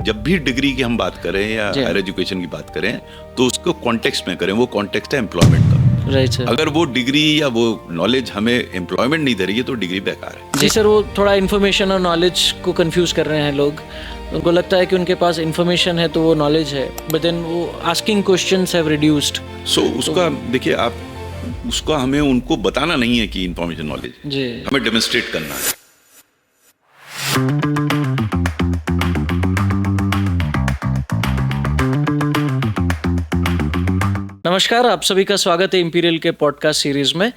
जब भी डिग्री की हम बात करें या हायर एजुकेशन की बात करें तो उसको कॉन्टेक्स्ट में करें। वो कॉन्टेक्स्ट है एम्प्लॉयमेंट का। Right sir. अगर वो डिग्री या वो नॉलेज हमें एम्प्लॉयमेंट नहीं दे रही है तो डिग्री बेकार है। जी सर, वो थोड़ा इन्फॉर्मेशन और नॉलेज को कंफ्यूज कर रहे हैं लोग। उनको लगता है कि उनके पास इन्फॉर्मेशन है तो वो नॉलेज है, बट देन वो आस्किंग क्वेश्चंस हैव रिड्यूस्ड। सो उसका देखिए, आप उसका हमें उनको बताना नहीं है कि इन्फॉर्मेशन नॉलेज जी, हमें डेमोन्स्ट्रेट करना है। नमस्कार, आप सभी का स्वागत है इंपीरियल के पॉडकास्ट सीरीज में।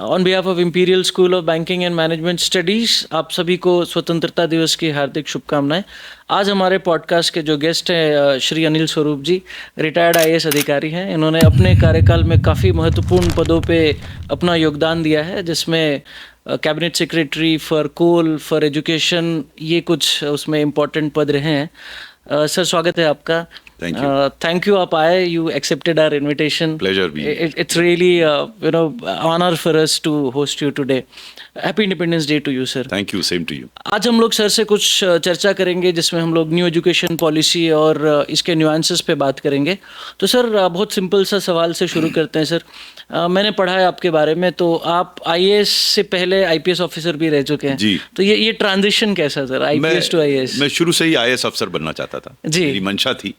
On behalf of imperial school of banking and management studies, आप सभी को स्वतंत्रता दिवस की हार्दिक शुभकामनाएं। आज हमारे पॉडकास्ट के जो गेस्ट हैं श्री अनिल स्वरूप जी, रिटायर्ड आईएएस अधिकारी हैं। इन्होंने अपने कार्यकाल में काफ़ी महत्वपूर्ण पदों पे अपना योगदान दिया है, जिसमें cabinet secretary for coal, for education, ये कुछ उसमें इम्पोर्टेंट पद रहे हैं। सर, स्वागत है आपका। Thank you. आप आए, you accepted our invitation. Pleasure being here. It's really honor for us to host you today. Happy Independence Day to you, sir. Thank you, same to you. आज हम लोग सर से कुछ चर्चा करेंगे जिसमें हम लोग न्यू एजुकेशन पॉलिसी और इसके न्यूएंसेस पे बात करेंगे। तो सर, बहुत सिंपल सा सवाल से शुरू करते हैं सर। मैंने पढ़ा है आपके बारे में, तो आप आईएएस से पहले आईपीएस ऑफिसर भी रह चुके हैं जी। तो ये ट्रांजिशन कैसा सर, आईपीएस टू आईएएस? मैं शुरू से ही आईएएस अफसर बनना चाहता था जी। मेरी मंशा थी।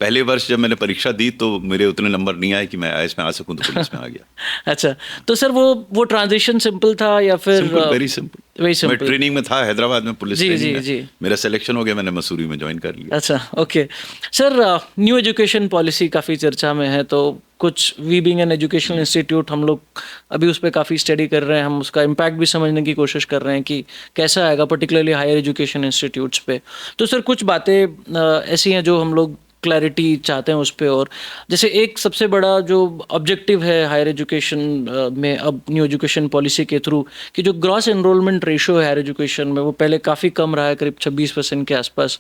पहले वर्ष जब मैंने परीक्षा दी तो मेरे उतने नंबर नहीं आए कि मैं आईएएस में आ सकूं, तो पुलिस में आ गया। अच्छा, तो सर वो ट्रांजिशन सिंपल था या फिर? Very simple. मैं ट्रेनिंग में था हैदराबाद में, पुलिस ट्रेनिंग में। जी। मेरा सिलेक्शन हो गया, मैंने मसूरी में ज्वाइन कर लिया। अच्छा, okay sir. New education policy काफ़ी चर्चा में है, तो कुछ we being an educational institute, हम लोग अभी उस पर काफ़ी स्टडी कर रहे हैं। हम उसका इम्पैक्ट भी समझने की कोशिश कर रहे हैं कि कैसा आएगा, पर्टिकुलरली हायर एजुकेशन इंस्टीट्यूट्स पे। तो सर, कुछ बातें ऐसी हैं जो हम लोग क्लैरिटी चाहते हैं उस पर। और जैसे एक सबसे बड़ा जो ऑब्जेक्टिव है हायर एजुकेशन में अब न्यू एजुकेशन पॉलिसी के थ्रू, कि जो ग्रॉस एनरोलमेंट रेशियो है हायर एजुकेशन में, वो पहले काफ़ी कम रहा है, करीब 26% के आसपास।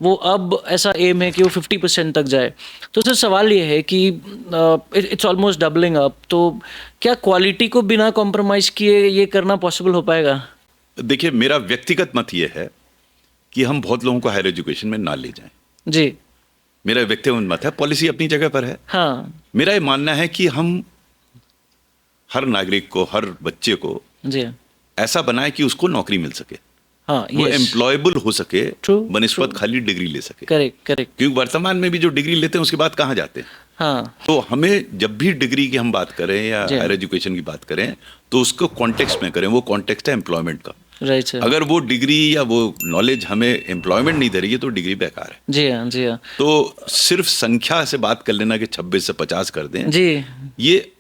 वो अब ऐसा एम है कि वो 50% तक जाए। तो सर, सवाल ये है कि इट्स ऑलमोस्ट डबलिंग अप, तो क्या क्वालिटी को बिना कॉम्प्रोमाइज़ किए ये करना पॉसिबल हो पाएगा? देखिए, मेरा व्यक्तिगत मत ये है कि हम बहुत लोगों को हायर एजुकेशन में ना ले जाएं। जी, मेरा व्यक्तिगत मत है। पॉलिसी अपनी जगह पर है। हाँ। मेरा ये मानना है कि हम हर नागरिक को, हर बच्चे को जी ऐसा बनाए कि उसको नौकरी मिल सके, हाँ, वो एम्प्लॉयबल हो सके, बनिस्बत खाली डिग्री ले सके। करेक्ट। क्योंकि वर्तमान में भी जो डिग्री लेते हैं उसके बाद कहाँ जाते हैं। हाँ। तो हमें जब भी डिग्री की हम बात करें या हायर एजुकेशन की बात करें तो उसको कॉन्टेक्स्ट में करें। वो कॉन्टेक्स्ट है एम्प्लॉयमेंट का। Right sir. अगर वो डिग्री या वो नॉलेज हमें एम्प्लॉयमेंट नहीं दे रही है तो डिग्री बेकार है। जी हाँ, जी हाँ। तो सिर्फ संख्या से बात कर लेना कि 26 से 50 कर दें जी, ये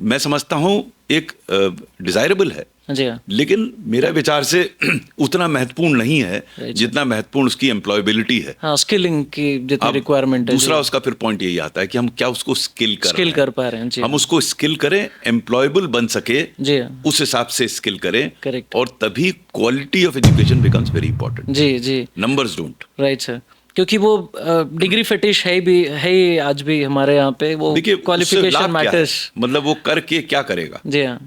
मैं समझता हूँ एक डिजायरेबल है जी हाँ। लेकिन मेरा विचार से उतना महत्वपूर्ण नहीं है जितना महत्वपूर्ण उसकी एम्प्लॉयबिलिटी है। हाँ, स्किलिंग की जितनी रिक्वायरमेंट है। दूसरा उसका फिर पॉइंट यही आता है कि हम क्या उसको स्किल कर पा रहे हैं। जी, हम उसको स्किल करें, एम्प्लॉयबल बन सके जी हाँ। उस हिसाब से स्किल करें। करेक्ट। और तभी quality of education becomes very important. जी, नंबर्स डोंट। Right sir. क्योंकि वो डिग्री फेटिश है ही आज भी हमारे यहाँ पे। वो क्वालिफिकेशन मैटर्स, मतलब वो करके क्या करेगा। जी हाँ।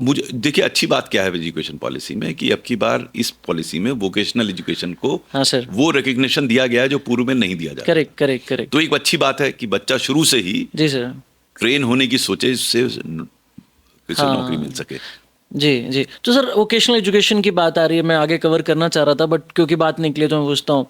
मुझे देखिए, अच्छी बात क्या है एजुकेशन पॉलिसी में कि अब की बार इस पॉलिसी में वोकेशनल एजुकेशन को हाँ सर, वो रिकग्निशन दिया गया है जो पूर्व में नहीं दिया जाता। करेक्ट। तो एक अच्छी बात है कि बच्चा शुरू से ही जी सर ट्रेन होने की सोचे, इससे नौकरी मिल सके। जी। तो सर, वोकेशनल एजुकेशन की बात आ रही है, मैं आगे कवर करना चाह रहा था, बट क्योंकि बात निकली तो मैं पूछता हूँ।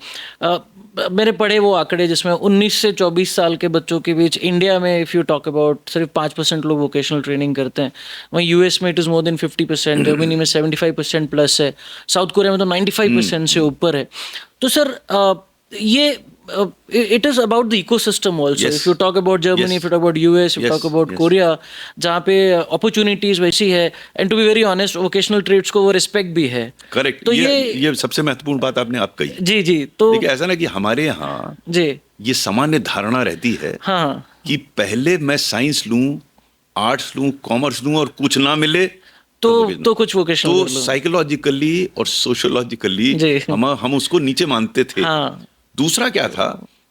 मैंने पढ़े वो आंकड़े जिसमें 19 से 24 साल के बच्चों के बीच इंडिया में इफ़ यू टॉक अबाउट सिर्फ 5% लोग वोकेशनल ट्रेनिंग करते हैं। वहीं यूएस में it is more than 50%, Germany में 75% प्लस है, साउथ कोरिया में तो 95% से ऊपर है। तो सर, ये it is about the ecosystem also. If you talk about Germany, if you talk about US, if you talk about Korea, जहाँ पे opportunities वैसी है, and to be very honest, vocational trades को वो respect भी है। Correct. तो ये सबसे महत्वपूर्ण बात आपने आप कही। जी। तो देखिए, ऐसा ना कि हमारे यहाँ जी ये सामान्य धारणा रहती है हाँ कि पहले मैं साइंस लूं, आर्ट्स लूं, कॉमर्स लूं और कुछ ना मिले तो कुछ वोकेशनल। तो साइकोलॉजिकली और सोशियोलॉजिकली हम उसको नीचे मानते थे। हाँ। दूसरा क्या था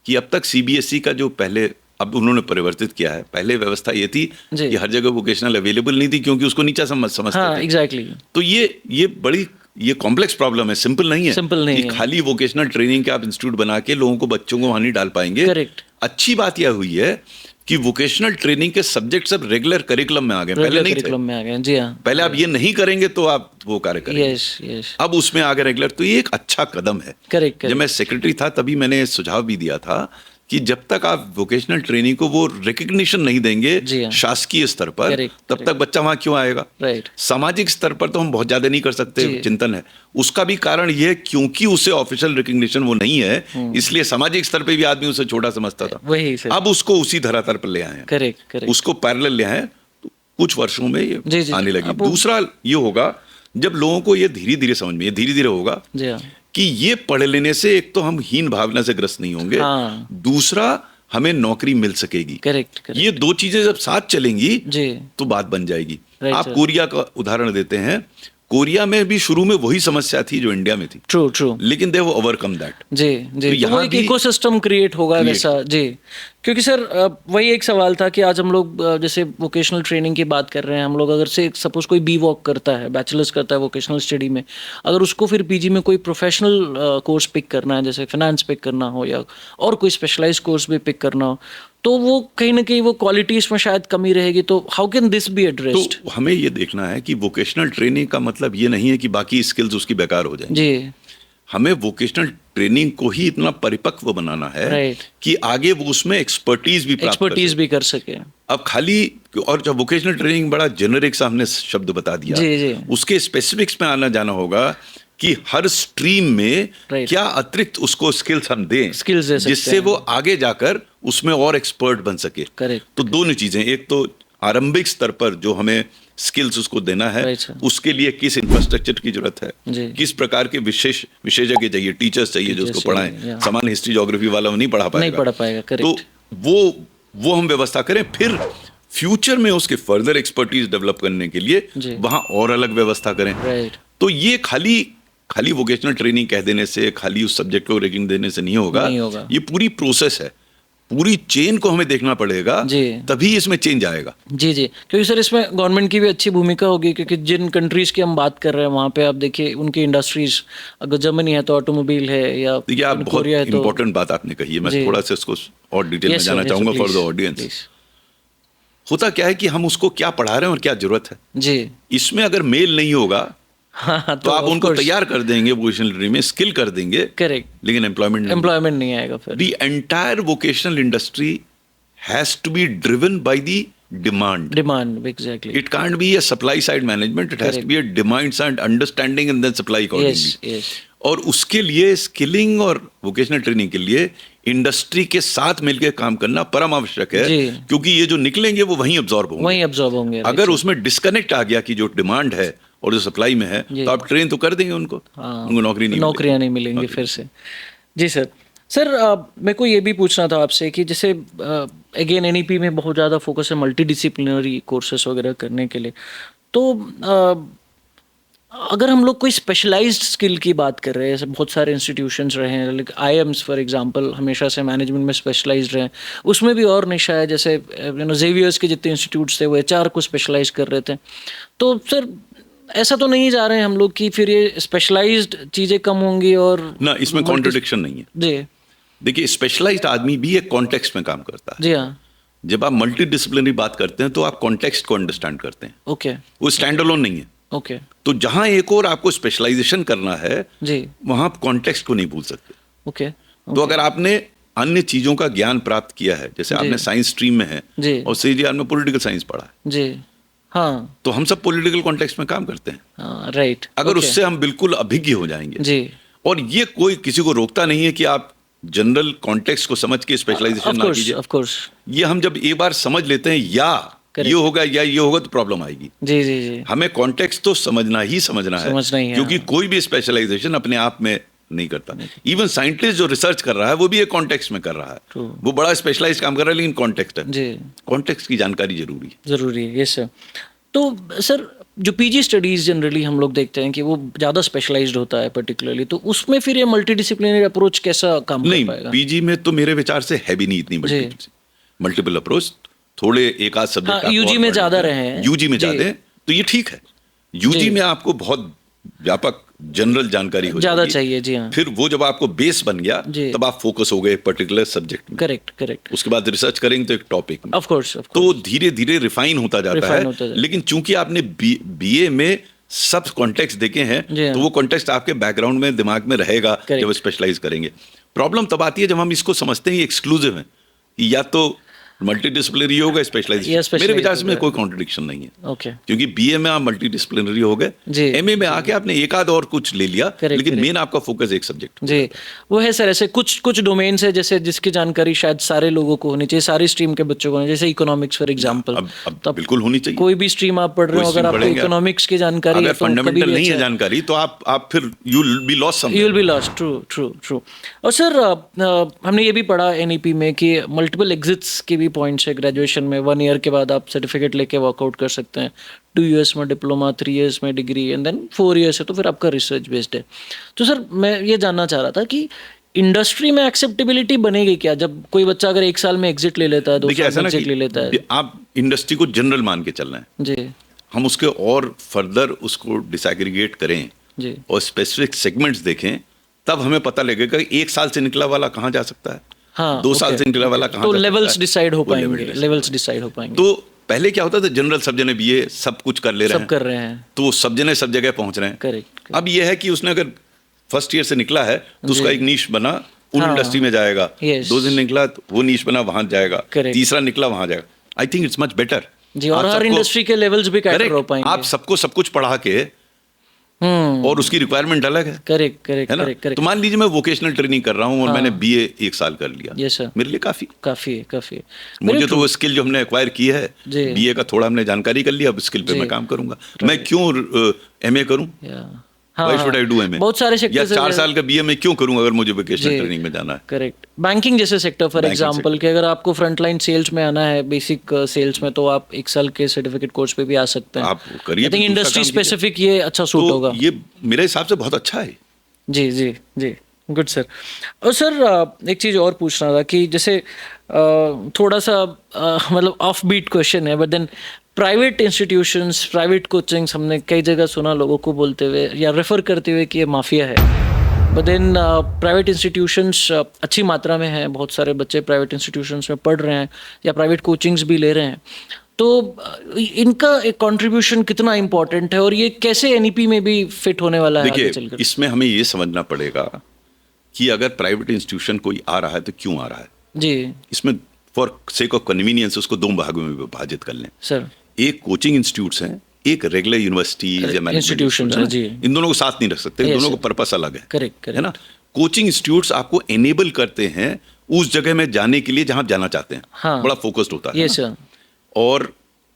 कि अब तक सीबीएसई का जो पहले, अब उन्होंने परिवर्तित किया है। पहले व्यवस्था ये थी कि हर जगह वोकेशनल अवेलेबल नहीं थी क्योंकि उसको नीचा समझते थे। एग्जैक्टली। तो ये बड़ी ये कॉम्प्लेक्स प्रॉब्लम है, सिंपल नहीं है। सिंपल नहीं कि है। खाली वोकेशनल ट्रेनिंग के आप इंस्टीट्यूट बना के लोगों को, बच्चों को वहां नहीं डाल पाएंगे। करेक्ट। अच्छी बात यह हुई है कि वोकेशनल ट्रेनिंग के सब्जेक्ट सब रेगुलर करिकुलम में आ गए, पहले नहीं थे। करिकुलम में आ गए, जी हाँ। पहले आप ये नहीं करेंगे तो आप वो कार्य करेंगे। Yes yes. अब उसमें आ गए रेगुलर, तो ये एक अच्छा कदम है। करेक्ट। जब मैं सेक्रेटरी था तभी मैंने सुझाव भी दिया था कि जब तक आप वोकेशनल ट्रेनिंग को वो रिकग्निशन नहीं देंगे जी हाँ। शासकीय स्तर पर, Correct, तब तक बच्चा वहां क्यों आएगा। राइट। सामाजिक स्तर पर तो हम बहुत ज्यादा नहीं कर सकते, जी। चिंतन है। उसका भी कारण ये है क्योंकि उसे ऑफिशियल रिकग्निशन वो नहीं है, इसलिए सामाजिक स्तर पे भी आदमी उसे छोटा समझता था। वही सर। अब उसको उसी धरातल पर ले आए हैं, करेक्ट करेक्ट। उसको पैरेलल ले आए हैं, तो कुछ वर्षों में ये जी, जी, आने जी। लगी। अब वो- दूसरा ये होगा जब लोगों को ये धीरे धीरे समझ में, ये धीरे धीरे होगा जी हाँ। कि ये पढ़ लेने से एक तो हम हीन भावना से ग्रस्त नहीं होंगे, हाँ। दूसरा हमें नौकरी मिल सकेगी। Correct correct. ये दो चीजें जब साथ चलेंगी जी। तो बात बन जाएगी। Right, आप sir. कोरिया का उदाहरण देते हैं, कोरिया में भी शुरू में वही समस्या थी जो इंडिया में थी, ट्रू ट्रू। लेकिन दे वो ओवरकम दैट। जी जी। तो तो यहाँ वो एक भी इकोसिस्टम क्रिएट होगा create- वैसा। जी। क्योंकि सर वही एक सवाल था कि आज हम लोग जैसे वोकेशनल ट्रेनिंग की बात कर रहे हैं, हम लोग अगर से सपोज कोई बी वॉक करता है, बैचलर्स करता है वोकेशनल स्टडी में, अगर उसको फिर पीजी में कोई प्रोफेशनल कोर्स पिक करना है, जैसे फाइनेंस पिक करना हो या और कोई स्पेशलाइज कोर्स भी पिक करना हो, तो वो कहीं ना कहीं वो क्वालिटीज में शायद कमी रहेगी। तो how can this be addressed? तो हमें ये देखना है कि वोकेशनल ट्रेनिंग का मतलब ये नहीं है कि बाकी स्किल्स उसकी बेकार हो जाएंगी। जी। हमें वोकेशनल ट्रेनिंग को ही इतना परिपक्व बनाना है Right. कि आगे वो उसमें एक्सपर्टीज भी प्राप्त कर एक्सपर्टीज सके। भी कर सके। अब खाली, और जब वोकेशनल ट्रेनिंग बड़ा जेनरिक सा हमने शब्द बता दिया, जी, जी। उसके स्पेसिफिक्स में आना जाना होगा कि हर स्ट्रीम में Right. क्या अतिरिक्त उसको स्किल्स हम दें, Skills दे सकते जिससे हैं। वो आगे जाकर उसमें और एक्सपर्ट बन सके। Correct. तो दोनों चीजें, एक तो आरंभिक स्तर पर जो हमें स्किल्स उसको देना है, Right, sir. उसके लिए किस इंफ्रास्ट्रक्चर की जरूरत है, जी। किस प्रकार के विशेषज्ञ चाहिए, टीचर्स चाहिए जो Teachers उसको पढ़ाएं। चाहिए, yeah. सामान्य हिस्ट्री ज्योग्राफी वाला वो नहीं पढ़ा पाएगा, नहीं पढ़ा पाएगा, तो correct. वो हम व्यवस्था करें। फिर फ्यूचर में उसके फर्दर एक्सपर्टीज डेवलप करने के लिए जी। वहां और अलग व्यवस्था करें। राइट। तो ये खाली वोकेशनल ट्रेनिंग कह देने से, खाली उस सब्जेक्ट को रेटिंग देने से नहीं होगा। नहीं होगा। ये पूरी प्रोसेस है, पूरी चेन को हमें देखना पड़ेगा, जी। तभी इसमें चेंज आएगा। जी जी। क्योंकि सर इसमें गवर्नमेंट की भी अच्छी भूमिका होगी, क्योंकि जिन कंट्रीज की हम बात कर रहे हैं वहाँ पे आप देखिए उनकी इंडस्ट्रीज, अगर जर्मनी है तो ऑटोमोबाइल है, या देखिए, आप बहुत कोरिया है तो इंपॉर्टेंट बात आपने कही है, मैं जी। थोड़ा सा इसको और डिटेल में Yes, sir, जाना yes, चाहूंगा sir, for the please, audience. please. होता क्या है कि हम उसको क्या पढ़ा रहे हैं और क्या जरूरत है, जी। इसमें अगर मेल नहीं होगा हाँ, तो आप उनको तैयार कर देंगे वोकेशनल ट्रेनिंग में, स्किल कर देंगे, करेक्ट, लेकिन एम्प्लॉयमेंट नहीं आएगा फिर। The entire vocational industry has to be driven by the demand. Demand, exactly. It can't be a supply side management. It has to be a demand side understanding and then supply accordingly. Yes yes. और उसके लिए skilling और vocational training के लिए industry के साथ मिलकर काम करना परम आवश्यक है, जी। क्योंकि ये जो निकलेंगे वो वहीं अब्जॉर्ब होंगे। वहीं अब्जॉर्ब होंगे। अगर उसमें डिस्कनेक्ट आ गया कि जो डिमांड है और जो सप्लाई में है, जी। तो आप ट्रेन तो कर देंगे उनको, हाँ, उनको नौकरियां नहीं मिलेंगी फिर से। जी सर। सर मेरे को ये भी पूछना था आपसे कि जैसे अगेन एनईपी में बहुत ज़्यादा फोकस है मल्टी डिसिप्लिनरी कोर्सेज वगैरह करने के लिए, तो अगर हम लोग कोई स्पेशलाइज्ड स्किल की बात कर रहे हैं, जैसे बहुत सारे इंस्टीट्यूशंस रहे हैं, लाइक आईएम्स फॉर एग्जांपल हमेशा से मैनेजमेंट में स्पेशलाइज्ड रहे हैं, उसमें भी और निशा है, जैसे जेवियर्स के जितने इंस्टीट्यूट्स थे वो एचआर को स्पेशलाइज कर रहे थे। तो सर ऐसा तो नहीं जा रहे हैं हम लोग कि फिर ये स्पेशलाइज्ड चीज़ें कम होंगी और ना, इसमें कॉन्ट्रडिक्शन नहीं है। जी। देखिए, स्पेशलाइज्ड आदमी भी एक कॉन्टेक्स्ट में काम करता है। जी हाँ। जब आप मल्टी डिसिप्लिनरी बात करते हैं तो आप कॉन्टेक्स्ट को अंडरस्टैंड करते हैं, ओके वो स्टैंड अलोन नहीं है। ओके। तो जहां एक और आपको स्पेशलाइजेशन करना है, जी। वहां आप कॉन्टेक्स्ट को नहीं भूल सकते। ओके। तो अगर आपने अन्य चीजों का ज्ञान प्राप्त किया है, जैसे आपने साइंस स्ट्रीम में है जी। और सीधी आपने पॉलिटिकल साइंस पढ़ा है, जी हाँ। तो हम सब पॉलिटिकल कॉन्टेक्स्ट में काम करते हैं। हाँ राइट। अगर उससे हम बिल्कुल अभिज्ञ हो जाएंगे, जी। और ये कोई किसी को रोकता नहीं है कि आप जनरल कॉन्टेक्स्ट को समझ के स्पेशलाइजेशन ना कीजिए। Of course. ये हम जब एक बार समझ लेते हैं, या ये होगा या ये होगा, तो प्रॉब्लम आएगी। जी जी जी। हमें कॉन्टेक्स्ट तो समझना ही है, क्योंकि कोई भी स्पेशलाइजेशन अपने आप में नहीं करता। इवन साइंटिस्ट जो रिसर्च कर रहा है वो भी एक कॉन्टेक्स्ट में कर रहा है, वो बड़ा स्पेशलाइज काम कर रहा है, लेकिन कॉन्टेक्स्ट है। जी। कॉन्टेक्स्ट की जानकारी जरूरी है। Yes sir. तो सर जो पीजी स्टडीज जनरली हम लोग देखते हैं कि वो ज़्यादा स्पेशलाइज्ड होता है पर्टिकुलरली, तो उसमें फिर ये मल्टी डिसिप्लिनरी अप्रोच कैसा काम कर पाएगा? नहीं, पीजी में तो मेरे विचार से है भी नहीं इतनी मल्टीपल अप्रोच। थोड़े एक आध सब्जेक्ट यूजी में ज़्यादा रहे हैं, यूजी में ज़्यादा है, तो ये ठीक है। यूजी में आपको बहुत व्यापक जनरल जानकारी हो ज्यादा जाएगी। चाहिए, जी हाँ। फिर वो जब आपको बेस बन गया जी। तब आप फोकस हो गए पर्टिकुलर सब्जेक्ट में। Correct correct. उसके बाद रिसर्च करेंगे तो एक टॉपिक में। ऑफ कोर्स तो धीरे धीरे रिफाइन होता जाता Refine होता है। जाता है। लेकिन चूंकि आपने बीए में सब कॉन्टेक्स्ट देखे हैं जी हाँ। तो वो कॉन्टेक्स्ट आपके बैकग्राउंड में दिमाग में रहेगा जब स्पेशलाइज करेंगे। प्रॉब्लम तब आती है जब हम इसको समझते हैं एक्सक्लूसिव है, या तो मल्टीडिसिप्लिनरी होगा स्पेशलाइजेशन। मेरे विचार से कोई कॉन्ट्रडिक्शन नहीं है। ओके। क्योंकि बीए में आप मल्टीडिसिप्लिनरी हो गए, एमए में आके आपने एक आध और कुछ ले लिया, लेकिन मेन आपका फोकस एक सब्जेक्ट। जी वो है सर। ऐसे कुछ डोमेन्स है जैसे जिसकी जानकारी शायद सारे लोगों को होनी चाहिए, सारी स्ट्रीम के बच्चों को होनी, जैसे इकोनॉमिक्स फॉर एग्जांपल। अब बिल्कुल होनी चाहिए। कोई भी स्ट्रीम आप पढ़ रहे हो, अगर आपको इकोनॉमिक्स की जानकारी अगर है तो फंडामेंटल नहीं है जानकारी तो आप फिर you will be lost somewhere. You will be lost. True true true. और सर हमने ये भी पढ़ा एनईपी में कि मल्टीपल एग्जिट्स के भी पॉइंट्स है ग्रेजुएशन में। 1 ईयर के बाद आप सर्टिफिकेट लेके वर्कआउट कर सकते हैं, 2 इयर्स में डिप्लोमा, 3 इयर्स में डिग्री, एंड देन 4 इयर्स है तो फिर आपका रिसर्च बेस्ड है। तो सर मैं ये जानना चाह रहा था कि इंडस्ट्री में एक्सेप्टेबिलिटी बनेगी क्या जब कोई बच्चा अगर 1 साल में एग्जिट ले लेता है, 2 साल में एग्जिट ले लेता है? आप इंडस्ट्री को जनरल मान के चल रहे हैं जी। हम उसके और फर्दर उसको डिसएग्रीगेट करें जी और स्पेसिफिक सेगमेंट्स देखें, तब हमें पता लगेगा कि 1 साल से निकला वाला कहाँ जा सकता है, हाँ, 2 साल से निकला वाला कहाँ तो जा लेवल्स सकता है। डिसाइड हो वो पाएंगे, लेवल्स डिसाइड हो पाएंगे। तो पहले क्या होता था, जनरल सब जने बीए सब कुछ कर ले रहे सब हैं, कर रहे हैं, तो सब जने सब जगह पहुंच रहे हैं। करेक्ट। अब ये है कि उसने अगर फर्स्ट ईयर से निकला है तो उसका एक नीश बना, उन हाँ, इंडस्ट्री में जाएगा। yes। 2 दिन निकला तो वो नीश बना, वहां जाएगा। Correct। तीसरा निकला, वहां जाएगा। I think it's much better जी। और हर इंडस्ट्री के लेवल्स भी कैटर हो पाएंगे। आप सबको सब कुछ पढ़ा के और उसकी रिक्वायरमेंट अलग है। करेक्ट करेक्ट है ना? करेक्ट। तो मान लीजिए मैं वोकेशनल ट्रेनिंग कर रहा हूँ और मैंने बीए 1 साल कर लिया, यस सर, मेरे लिए काफी काफी है। मुझे तो वो स्किल जो हमने एक्वायर की है, जी। बीए का थोड़ा हमने जानकारी कर लिया, अब स्किल पे मैं काम करूंगा। मैं क्यों एमए करूं? Why should I do MA? बहुत सारे या सेक्टर्स 4 साल का बीए में क्यों करूं अगर मुझे वोकेशनल ट्रेनिंग में जाना है? करेक्ट। बैंकिंग जैसे सेक्टर फॉर एग्जांपल कि अगर आपको फ्रंटलाइन सेल्स में आना है, बेसिक सेल्स में, तो आप 1 साल के सर्टिफिकेट कोर्स पे भी आ सकते हैं। आप करिए। आई थिंक इंडस्ट्री स्पेसिफिक ये अच्छा सूट होगा। ये मेरे हिसाब से बहुत अच्छा है। जी जी जी, गुड सर। और सर एक चीज़ और पूछना था कि जैसे थोड़ा सा मतलब ऑफ बीट क्वेश्चन है, but then private institutions, private coachings हमने कई जगह सुना लोगों को बोलते हुए या रेफर करते हुए कि ये माफिया है। बट देन प्राइवेट इंस्टीट्यूशंस अच्छी मात्रा में हैं, बहुत सारे बच्चे प्राइवेट इंस्टीट्यूशंस में पढ़ रहे हैं या प्राइवेट कोचिंग्स भी ले रहे हैं। तो इनका एक कंट्रीब्यूशन कितना इम्पोर्टेंट है और ये कैसे एनईपी में भी फिट होने वाला है आगे चलकर? इसमें हमें ये समझना पड़ेगा कि अगर प्राइवेट इंस्टीट्यूशन कोई आ रहा है तो क्यों आ रहा है जी। इसमें फॉर सेक ऑफ कन्वीनियंस उसको 2 भागों में विभाजित कर लें सर। एक कोचिंग इंस्टीट्यूट्स हैं, एक रेगुलर यूनिवर्सिटीज या इंस्टीट्यूशंस हैं जी। इन दोनों को साथ नहीं रख सकते, इन दोनों का पर्पस अलग है। करेक्ट है ना? कोचिंग इंस्टीट्यूट्स आपको एनेबल करते हैं उस जगह में जाने के लिए जहां आप जाना चाहते हैं। हाँ। बड़ा फोकस्ड होता है। Yes sir. और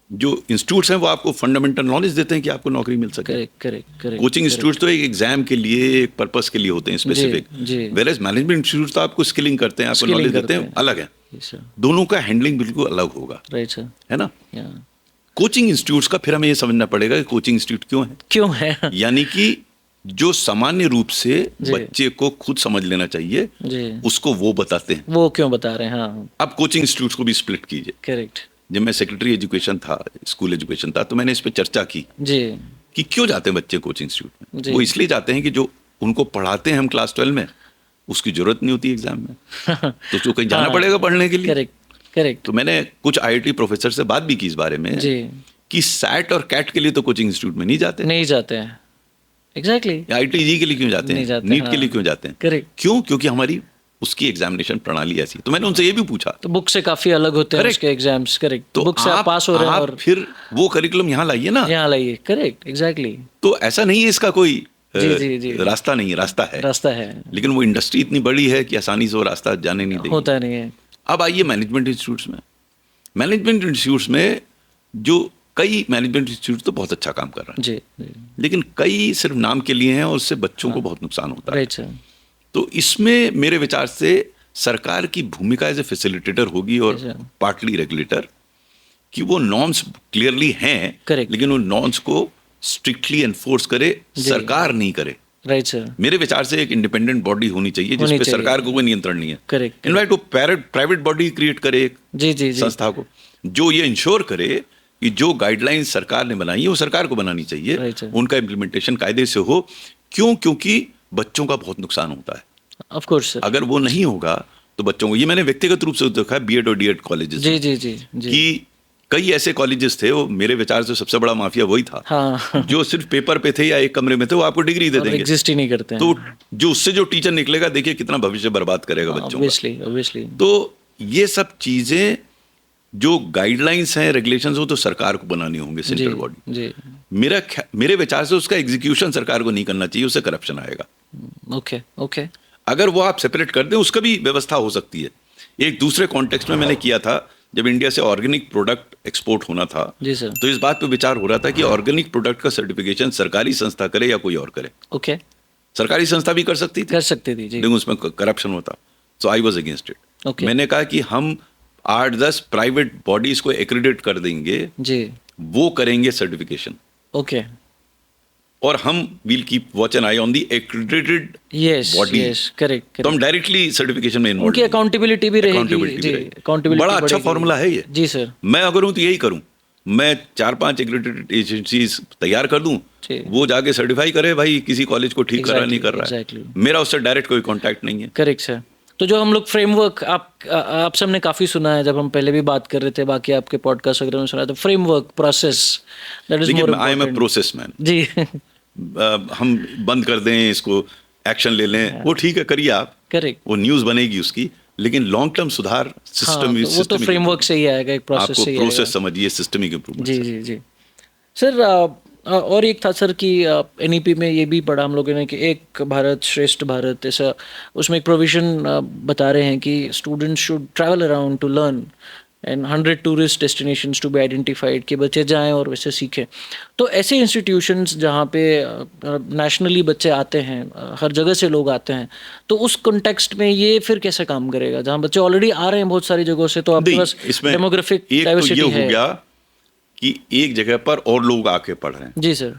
जो इंस्टीट्यूट्स हैं वो आपको फंडामेंटल नॉलेज देते हैं कि आपको नौकरी मिल सके। करेक्ट। कोचिंग इंस्टीट्यूट तो एक एग्जाम के लिए, एक पर्पस के लिए होते हैं स्पेसिफिक, वेयरएज मैनेजमेंट इंस्टीट्यूट तो आपको स्किलिंग करते हैं, आपको नॉलेज देते हैं, अलग है। दोनों का हैंडलिंग बिल्कुल अलग होगा। Right sir. है ना? कोचिंग इंस्टीट्यूट्स का फिर हमें ये समझना पड़ेगा कि कोचिंग इंस्टीट्यूट क्यों है। यानी कि जो सामान्य रूप से बच्चे को खुद समझ लेना चाहिए उसको वो बताते हैं, वो क्यों बता रहे हैं। हाँ। अब कोचिंग इंस्टीट्यूट्स को भी स्प्लिट कीजिए। करेक्ट। जब मैं सेक्रेटरी एजुकेशन था, स्कूल एजुकेशन था, तो मैंने इस पे चर्चा की जी कि क्यों जाते हैं बच्चे कोचिंग इंस्टीट्यूट में। वो इसलिए जाते हैं कि जो उनको पढ़ाते हैं हम क्लास 12 में उसकी जरूरत नहीं होती एग्जाम में, तो उसको कहीं जाना पड़ेगा पढ़ने के लिए। करेक्ट। तो मैंने कुछ आईआईटी प्रोफेसर से बात भी की इस बारे में कि सैट और कैट के लिए तो कोचिंग इंस्टीट्यूट में नहीं जाते हैं। एग्जैक्टली। आईआईटी के लिए क्यों जाते हैं, नीट के लिए क्यों जाते हैं? करेक्ट। क्यों? क्योंकि हमारी उसकी एग्जामिनेशन प्रणाली ऐसी। तो मैंने उनसे ये भी पूछा, तो बुक से काफी अलग होते हैं उसके एग्जाम्स। करेक्ट। तो बुक से आप पास हो रहे हैं और फिर वो करिकुलम यहाँ लाइए ना, यहाँ लाइए। Correct, exactly. तो ऐसा नहीं है इसका कोई जी। रास्ता नहीं है, रास्ता है, लेकिन वो इंडस्ट्री इतनी बड़ी है कि आसानी से वो रास्ता जाने नहीं देगी, होता नहीं है। अब आइए मैनेजमेंट इंस्टीट्यूट्स में जो कई मैनेजमेंट इंस्टीट्यूट तो बहुत अच्छा काम कर रहे हैं जी, लेकिन कई सिर्फ नाम के लिए हैं और उससे बच्चों को बहुत नुकसान होता है। तो इसमें मेरे विचार से सरकार की भूमिका एज ए फैसिलिटेटर होगी और पार्टली रेगुलेटर, कि वो नॉर्म्स क्लियरली हैं, लेकिन वो नॉर्म्स को स्ट्रिक्टली एनफोर्स करे, सरकार नहीं करे। Right sir. मेरे विचार से एक इंडिपेंडेंट बॉडी होनी चाहिए जिसपे सरकार को कोई नियंत्रण नहीं है। करेक्ट। इनफैक्ट वो प्राइवेट बॉडी क्रिएट करे एक जी संस्था को, जो ये इंश्योर करे कि जो गाइडलाइंस सरकार ने बनाई है वो सरकार को बनानी चाहिए, Right, sir. उनका इम्प्लीमेंटेशन कायदे से हो। क्यों? क्योंकि बच्चों का बहुत नुकसान होता है। Of course sir. अगर वो नहीं होगा तो बच्चों को, ये मैंने व्यक्तिगत रूप से देखा है बीएड और डीएड कॉलेजेस जी जी जी जी। कि कई ऐसे कॉलेजेस थे, वो मेरे विचार से सबसे बड़ा माफिया वही था, हाँ जो सिर्फ पेपर पे थे या एक कमरे में थे, वो आपको डिग्री दे देंगे, एग्जिस्ट ही नहीं करते हैं। तो जो उससे जो टीचर निकलेगा, देखिए कितना भविष्य बर्बाद करेगा बच्चों का। ऑब्वियसली तो ये सब चीजें जो गाइडलाइंस हैं, रेगुलेशंस, वो तो सरकार को बनानी होंगे, सेंट्रल बॉडी। जी मेरे विचार से उसका एग्जीक्यूशन सरकार को नहीं करना चाहिए, उससे करप्शन आएगा। Okay okay. अगर वो आप सेपरेट कर दें, उसका भी व्यवस्था हो सकती है। एक दूसरे कॉन्टेक्स्ट में मैंने किया था, जब इंडिया से ऑर्गेनिक प्रोडक्ट एक्सपोर्ट होना था, जी सर। तो इस बात पे विचार हो रहा था कि ऑर्गेनिक प्रोडक्ट का सर्टिफिकेशन सरकारी संस्था करे या कोई और करे। ओके। सरकारी संस्था भी कर सकती थी, कर सकती थी जी। लेकिन उसमें करप्शन होता, so I was against it. Okay. मैंने कहा कि हम 8-10 प्राइवेट बॉडीज को एक्रेडिट कर देंगे, जी। वो करेंगे सर्टिफिकेशन, ओके। और हम will keep watch an I on the accredited yes body. Yes correct. तो हम डायरेक्टली सर्टिफिकेशन में इन्वॉल्व, उनकी अकाउंटेबिलिटी भी रहेगी Accountability जी। भी रहेगी। अकाउंटेबिलिटी बड़ा अच्छा फॉर्मूला है ये। जी सर। मैं अगर हूं तो यही करूं, मैं 4-5 एक्रेडिटेड एजेंसीज तैयार कर दूं, जी। वो जाके सर्टिफाई करे भाई किसी कॉलेज को ठीक कर रहा है नहीं कर रहा है। Exactly. मेरा उससे डायरेक्ट कोई कांटेक्ट नहीं है। Correct sir. तो जो हम लोग फ्रेमवर्क आप सबने काफ़ी सुना है, जब हम पहले भी बात कर रहे थे, बाकी आपके पॉडकास्ट वगैरह में सुना, तो framework process that is more I am a process man. जी। हम बंद कर दें इसको, एक्शन ले लें, वो ठीक है, करिए आप, करेक्ट। वो न्यूज़ बनेगी उसकी, लेकिन लॉन्ग टर्म सुधार सिस्टम, तो वो तो फ्रेमवर्क से ही आएगा, एक प्रोसेस आपको से ही प्रोसेस समझिए, सिस्टमिक इम्प्रूवमेंट। जी जी जी सर। और एक था सर कि एनईपी में ये भी पढ़ा हम लोगों ने कि एक भारत श्रेष्ठ भारत, ऐसा उसमें एक प्रोविजन बता रहे हैं कि students should travel around to learn and 100 tourist destinations to be identified, कि बच्चे जाएं और वैसे सीखें। तो ऐसे इंस्टीट्यूशंस जहाँ पे नेशनली बच्चे आते हैं, हर जगह से लोग आते हैं, तो उस कॉन्टेक्स्ट में ये फिर कैसे काम करेगा, जहाँ बच्चे ऑलरेडी आ रहे हैं बहुत सारी जगहों से, तो आपके पास डेमोग्राफिक डाइवर्सिटी है। हो गया कि एक जगह पर और लोग आके पढ़ रहे हैं। जी सर।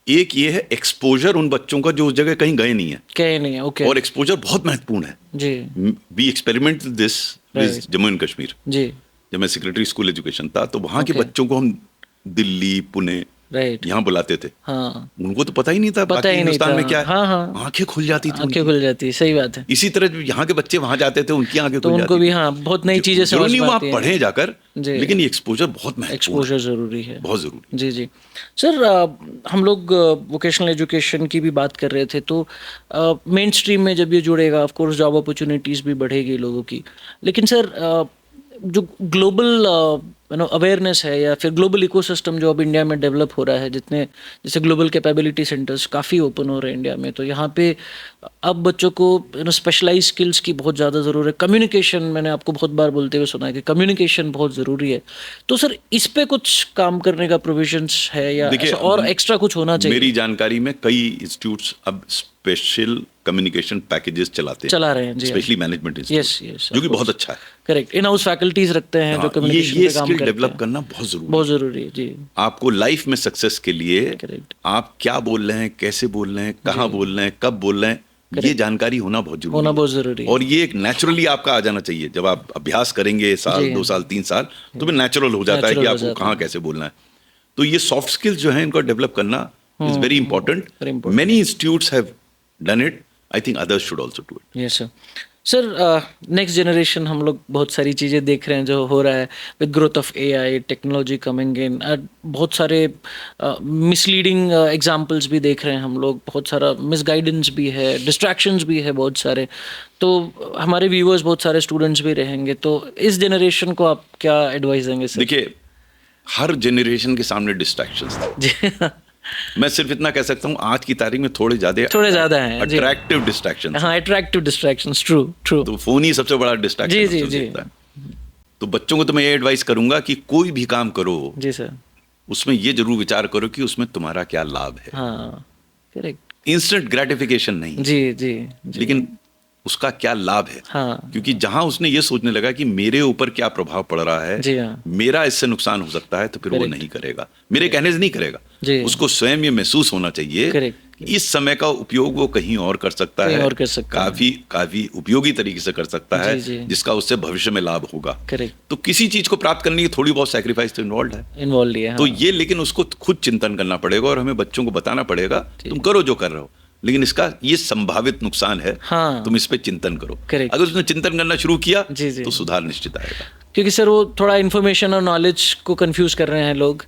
एक ये है एक्सपोजर उन बच्चों का जो उस जगह कहीं गए नहीं है, कहीं नहीं है। ओके। और एक्सपोजर बहुत महत्वपूर्ण है जी। We experiment this with Jammu and Kashmir. जी। जब मैं सेक्रेटरी स्कूल एजुकेशन था, तो वहाँ के बच्चों को हम दिल्ली, पुणे, यहाँ बुलाते थे। हाँ। उनको तो पता ही नहीं था बाकी हिंदुस्तान में क्या है। हाँ। आंखें खुल जाती थी, आंखें खुल जाती, सही बात है। इसी तरह यहाँ के बच्चे वहाँ जाते थे, उनकी आंखें खुल जाती, उनको भी हाँ बहुत नई चीजें समझ में आती हैं। पढ़े जाकर, लेकिन ये एक्सपोजर बहुत महत्वपूर्ण, एक्सपोजर जरूरी है, बहुत जरूरी। जी जी सर। हम लोग वोकेशनल एजुकेशन की भी बात कर रहे थे, तो मेन स्ट्रीम में जब ये जुड़ेगा, ऑफ कोर्स जॉब अपॉर्चुनिटीज भी बढ़ेगी लोगों की, लेकिन सर जो ग्लोबल अवेयरनेस है, या फिर ग्लोबल इकोसिस्टम जो अब इंडिया में डेवलप हो रहा है, जितने जैसे ग्लोबल कैपेबिलिटी सेंटर्स काफ़ी ओपन हो रहे हैं इंडिया में, तो यहाँ पे अब बच्चों को स्पेशलाइज स्किल्स की बहुत ज़्यादा ज़रूरत है। कम्युनिकेशन, मैंने आपको बहुत बार बोलते हुए सुना है कि कम्युनिकेशन बहुत ज़रूरी है। तो सर इस पे कुछ काम करने का प्रोविजंस है, या और एक्स्ट्रा कुछ होना चाहिए? मेरी जानकारी में कई इंस्टीट्यूट्स अब स्पेशल कम्युनिकेशन पैकेजेस चला रहे हैं, स्पेशली मैनेजमेंट इंस्टीट्यूट, जो कि बहुत अच्छा है। करेक्ट। इन हाउस फैकल्टीज रखते हैं जो कम्युनिकेशन पे काम करते हैं। डेवलप करना बहुत जरूरी है जी। आपको लाइफ में सक्सेस के लिए आप क्या बोल रहे हैं, कैसे बोल रहे हैं, कहाँ बोल रहे हैं, कब बोल रहे हैं, ये जानकारी होना बहुत जरूरी है। और ये एक नेचुरली आपका आ जाना चाहिए। जब आप अभ्यास करेंगे 1 साल 2 साल 3 साल, तो फिर नेचुरल हो जाता है कि आपको कहाँ कैसे बोलना है। तो ये सॉफ्ट स्किल्स जो है, इनको डेवलप करना is very important. Many institutes have done it, I think others should also do it. Yes sir. Sir next generation, हम लोग बहुत सारी चीज़ें देख रहे हैं जो हो रहा है with growth of AI technology coming in, बहुत सारे मिसलीडिंग एग्जांपल्स भी देख रहे हैं हम लोग, बहुत सारा मिसगाइडेंस भी है, डिस्ट्रैक्शंस भी है बहुत सारे। तो हमारे व्यूअर्स बहुत सारे स्टूडेंट्स भी रहेंगे, तो इस जनरेशन को आप क्या एडवाइस देंगे सर? देखिए, हर जनरेशन के सामने डिस्ट्रैक्शंस जी। मैं सिर्फ इतना कह सकता हूँ, आज की तारीख में थोड़े ज्यादा हैं अट्रैक्टिव डिस्ट्रैक्शंस। हाँ, अट्रैक्टिव डिस्ट्रैक्शंस, ट्रू। तो फोन ही सबसे बड़ा डिस्ट्रैक्शन जी। तो बच्चों को तो मैं ये एडवाइस करूंगा कि कोई भी काम करो जी सर, उसमें ये जरूर विचार करो कि उसमें तुम्हारा क्या लाभ है। हाँ, करेक्ट। इंस्टेंट ग्रेटिफिकेशन नहीं, जी। लेकिन उसका क्या लाभ है। हाँ। क्योंकि जहां उसने ये सोचने लगा कि मेरे ऊपर क्या प्रभाव पड़ रहा है, जी हाँ। मेरा इससे नुकसान हो सकता है, तो फिर वो नहीं करेगा, मेरे कहने से नहीं करेगा। उसको स्वयं ये महसूस होना चाहिए इस समय का उपयोग वो कहीं और कर सकता है, और कर सकता काफी उपयोगी तरीके से कर सकता है, जिसका उससे भविष्य में लाभ होगा। तो किसी चीज को प्राप्त करने की थोड़ी बहुत सैक्रिफाइस तो इन्वॉल्व है। हाँ। तो ये लेकिन उसको खुद चिंतन करना पड़ेगा और हमें बच्चों को बताना पड़ेगा, तुम करो जो कर रहे हो, लेकिन इसका ये संभावित नुकसान है। हाँ। तुम इस पे चिंतन करो। अगर उसने चिंतन करना शुरू किया तो सुधार निश्चित आएगा। क्योंकि सर वो थोड़ा इन्फॉर्मेशन और नॉलेज को कंफ्यूज कर रहे हैं लोग।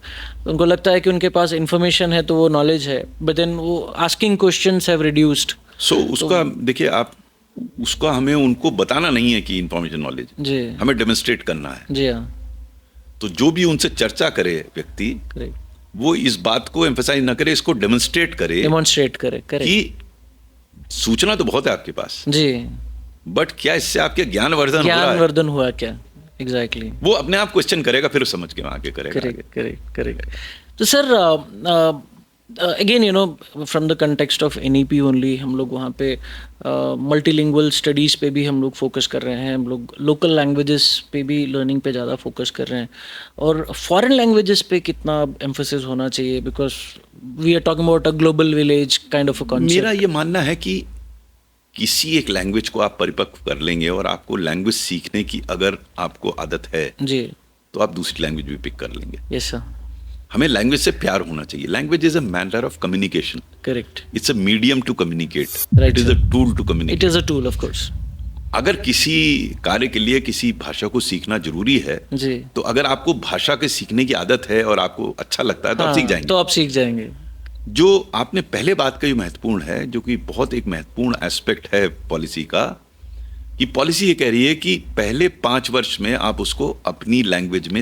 उनको लगता है कि उनके पास इन्फॉर्मेशन है तो वो नॉलेज है, बट देन वो आस्किंग क्वेश्चंस हैव रिड्यूस्ड। उसका देखिए, आप उसका हमें उनको बताना नहीं है कि इन्फॉर्मेशन नॉलेज, हमें डेमोन्स्ट्रेट करना है। जी हाँ। तो जो भी उनसे चर्चा करे व्यक्ति, वो इस बात को एम्फसाइज ना करे, इसको डेमोन्स्ट्रेट करे कि सूचना तो बहुत है आपके पास जी, बट क्या इससे आपके ज्ञानवर्धन हुआ क्या? एग्जैक्टली। वो अपने आप क्वेश्चन करेगा, फिर समझ के आगे करेगा। करेक्ट। तो sir again you know from the context of NEP only, हम लोग वहाँ पे मल्टीलिंगुअल स्टडीज़ पे भी हम लोग फोकस कर रहे हैं, हम लोग लोकल लैंग्वेजेस पे भी लर्निंग पे ज़्यादा फोकस कर रहे हैं, और फॉरेन लैंग्वेजेस पे कितना एम्फोसिस होना चाहिए, because we are talking about a global village kind of a concept. मेरा ये मानना है कि किसी एक लैंग्वेज को आप परिपक्व कर लेंगे और आपको लैंग्वेज सीखने की अगर आपको आदत है जी, तो आप दूसरी लैंग्वेज भी पिक कर लेंगे। Yes sir. हमें लैंग्वेज से प्यार होना चाहिए। Language is a matter of communication. Correct. It's a medium to communicate. It is a tool to communicate. It is a tool, of course. अगर किसी कार्य के लिए किसी भाषा को सीखना जरूरी है जी, तो अगर आपको भाषा के सीखने की आदत है और आपको अच्छा लगता है तो आप सीख जाएंगे। तो आप सीख जाएंगे। जो आपने पहले बात कही महत्वपूर्ण है, जो कि बहुत एक महत्वपूर्ण एस्पेक्ट है पॉलिसी का, कि पॉलिसी ये कह रही है कि पहले 5 वर्ष में आप उसको अपनी लैंग्वेज में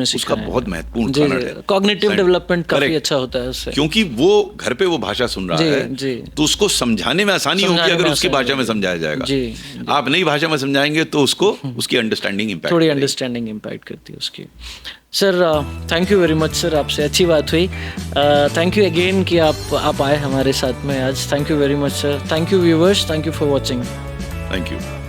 उसका बहुत महत्वपूर्ण कारण है। कॉग्निटिव डेवलपमेंट काफी अच्छा होता है उससे, क्योंकि वो घर पे वो भाषा सुन रहा है तो उसको समझाने में आसानी होगी अगर उसकी भाषा में समझाया जाएगा। आप नई भाषा में समझाएंगे तो उसको उसकी अंडरस्टैंडिंग इम्पैक्ट, थोड़ी अंडरस्टैंडिंग इम्पैक्ट करती है उसकी। Sir thank you very much sir, आपसे अच्छी बात हुई। थैंक यू अगेन कि आप आए हमारे साथ में आज। Thank you very much sir. Thank you viewers, thank you for watching. Thank you.